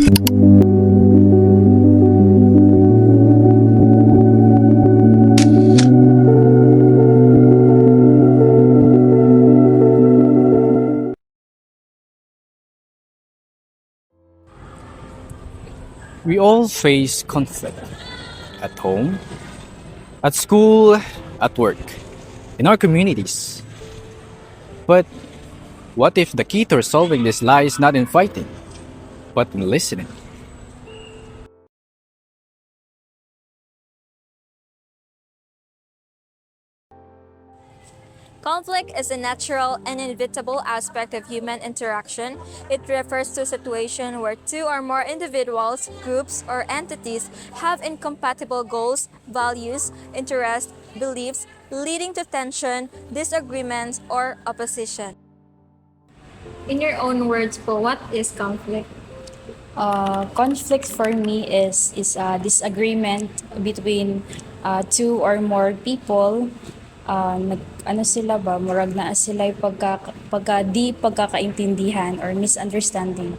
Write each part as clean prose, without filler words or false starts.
We all face conflict at home, at school, at work, in our communities. But what if the key to resolving this lies not in fighting, but in listening? Conflict is a natural and inevitable aspect of human interaction. It refers to a situation where two or more individuals, groups, or entities have incompatible goals, values, interests, beliefs, leading to tension, disagreements, or opposition. In your own words po, what is conflict? Conflict for me is a disagreement between two or more people. Ano sila ba, murag na sila di pagkakaintindihan or misunderstanding.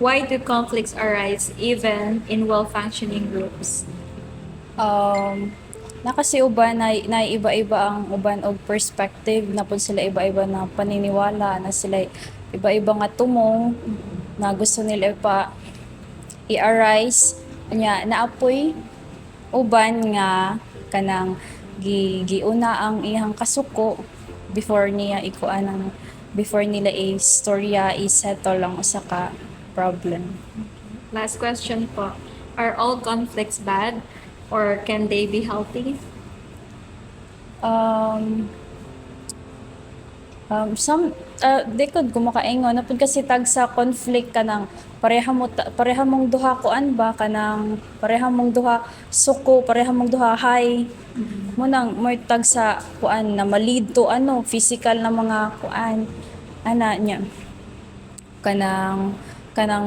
Why do conflicts arise even in well-functioning groups? Um, na kasi uban na iba-iba ang uban og perspective, na po sila iba-iba na paniniwala, na sila iba-iba nga tumong na gusto nila i-arise nya naapoy uban nga kanang giuna ang iyang kasuko before nila istorya i-settle lang usa ka problem. Last question po. Are all conflicts bad or can they be healthy? um some di ko gumakaingon na pud kasi tag sa conflict kanang pareha mong duha kuan ba kanang pareha mong duha suko, pareha mong duha high mo nang mo tag sa kuan na malid to ano physical na mga kuan ana nya kanang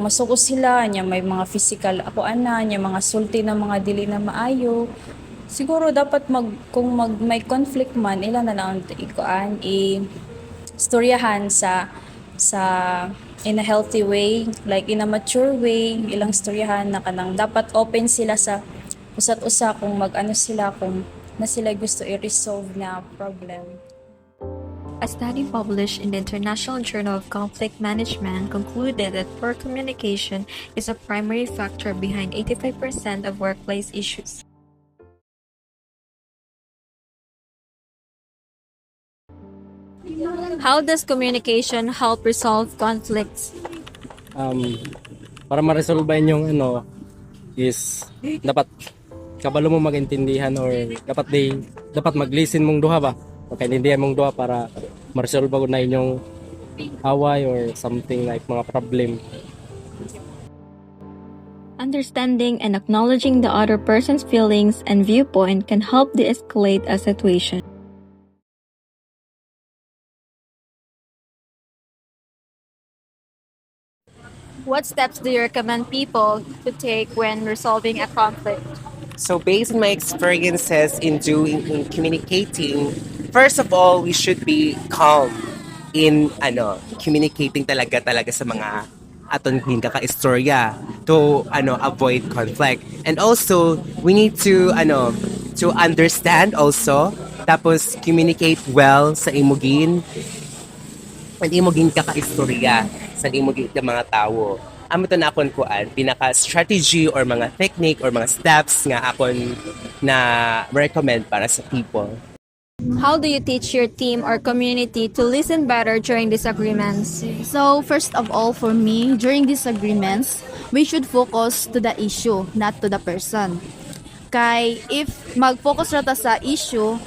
masuko sila nya may mga physical ako ana nya mga sulti na mga dili na maayo. Siguro dapat may conflict man ila na lang ikuan istoryahan sa in a healthy way, like in a mature way, ilang storyahan na kanang dapat open sila sa usa't-usa kung mag-ano sila, kung na sila gusto i-resolve na problem. A study published in the International Journal of Conflict Management concluded that poor communication is a primary factor behind 85% of workplace issues. How does communication help resolve conflicts? um, para ma-resolve yung is dapat kabalo mo magintindihan or dapat mag-listen mong duha ba o kaintindihan mong duha para ma-resolve ko na inyong away or something like mga problem. Understanding and acknowledging the other person's feelings and viewpoint can help de-escalate a situation. What steps do you recommend people to take when resolving a conflict? So based on my experiences in communicating, first of all, we should be calm in communicating talaga sa mga aton kaka-istorya to avoid conflict. And also, we need to understand also tapos communicate well sa imugin and imugin kaka-istorya sa imugin ka mga tao. Amo to na akon kuan pinaka strategy or mga technique or mga steps nga akon na recommend para sa people. How do you teach your team or community to listen better during disagreements? So, first of all, for me, during disagreements, we should focus to the issue, not to the person. Kay, if mag-focus rata sa issue,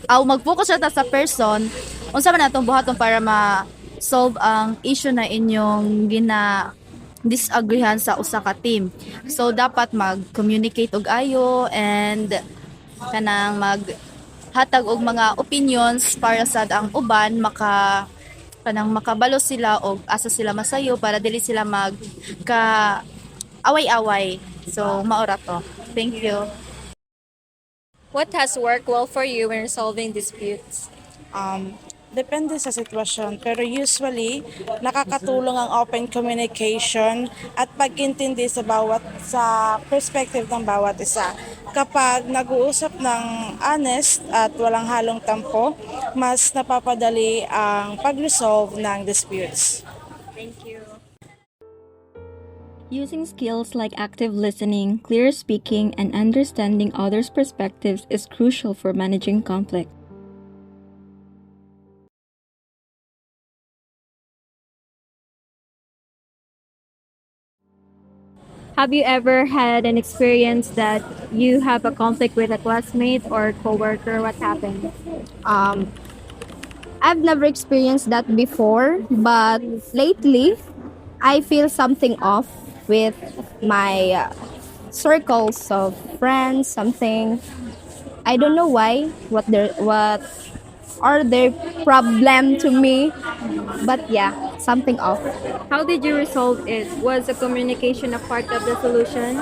mag-focus rata sa person, unsa man natong buhaton para ma-solve ang issue na inyong disagreehan sa usa ka team. So, dapat mag-communicate og ayo and kanang hatag og mga opinions para sa ang uban makabalo sila og asa sila masayo para dili sila away-away. So maora to. Thank you. What has worked well for you when resolving disputes? Depende sa sitwasyon, pero usually nakakatulong ang open communication at pag-intindi sa perspective ng bawat isa. Kapag nag-uusap ng honest at walang halong tampo, mas napapadali ang pag-resolve ng disputes. Using skills like active listening, clear speaking, and understanding others' perspectives is crucial for managing conflict. Have you ever had an experience that you have a conflict with a classmate or coworker? What happened? Um, I've never experienced that before, but lately I feel something off with my circles of friends. Something I don't know why. What are their problem to me? But yeah, something off. How did you resolve it? Was the communication a part of the solution?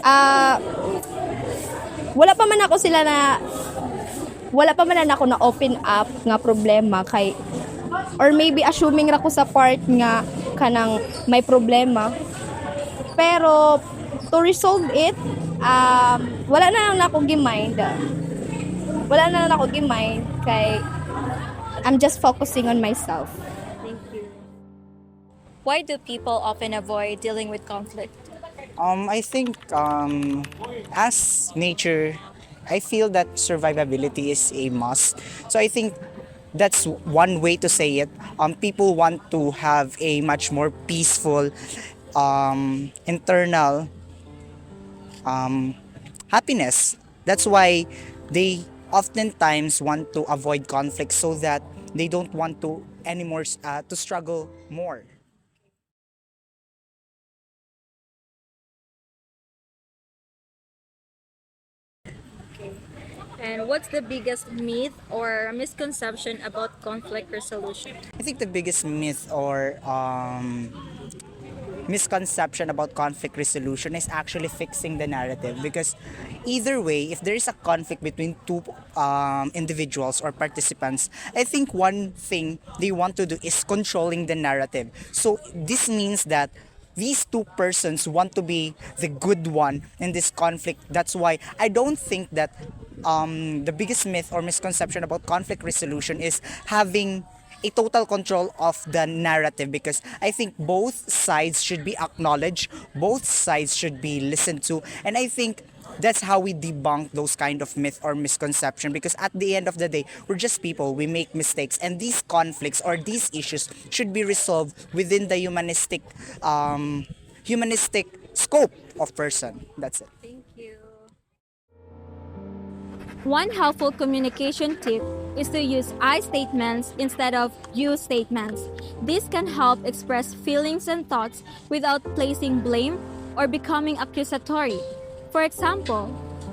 Uh, wala pa man ako na open up nga problema kay or maybe assuming ra ko sa part nga kanang may problema. Pero to resolve it, wala na lang ako gi-mind. Wala na lang ako gi-mind kay I'm just focusing on myself. Why do people often avoid dealing with conflict? I think as nature, I feel that survivability is a must. So I think that's one way to say it. People want to have a much more peaceful internal happiness. That's why they oftentimes want to avoid conflict so that they don't want to anymore to struggle more. And what's the biggest myth or misconception about conflict resolution? I think the biggest myth or misconception about conflict resolution is actually fixing the narrative, because either way, if there is a conflict between two individuals or participants, I think one thing they want to do is controlling the narrative. So this means that these two persons want to be the good one in this conflict. That's why I don't think that the biggest myth or misconception about conflict resolution is having a total control of the narrative, because I think both sides should be acknowledged, both sides should be listened to, and I think that's how we debunk those kind of myth or misconception, because at the end of the day, we're just people, we make mistakes, and these conflicts or these issues should be resolved within the humanistic scope of person. That's it. One helpful communication tip is to use I statements instead of you statements. This can help express feelings and thoughts without placing blame or becoming accusatory. For example,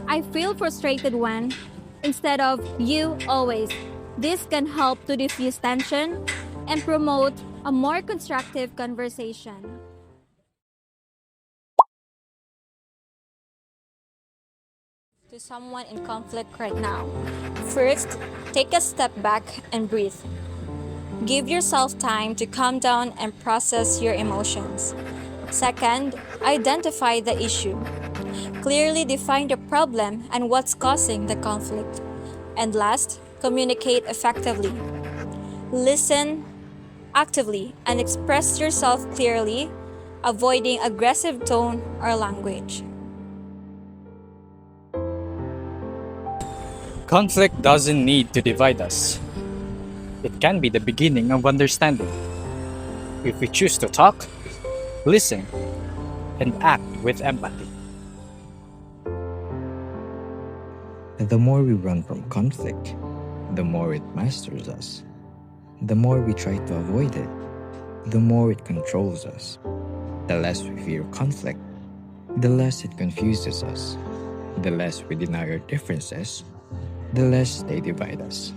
I feel frustrated when, instead of you always. This can help to diffuse tension and promote a more constructive conversation. To someone in conflict right now. First, take a step back and breathe. Give yourself time to calm down and process your emotions. Second, identify the issue. Clearly define the problem and what's causing the conflict. And last, communicate effectively. Listen actively and express yourself clearly, avoiding aggressive tone or language. Conflict doesn't need to divide us. It can be the beginning of understanding. If we choose to talk, listen, and act with empathy. The more we run from conflict, the more it masters us. The more we try to avoid it, the more it controls us. The less we fear conflict, the less it confuses us. The less we deny our differences, the less they divide us.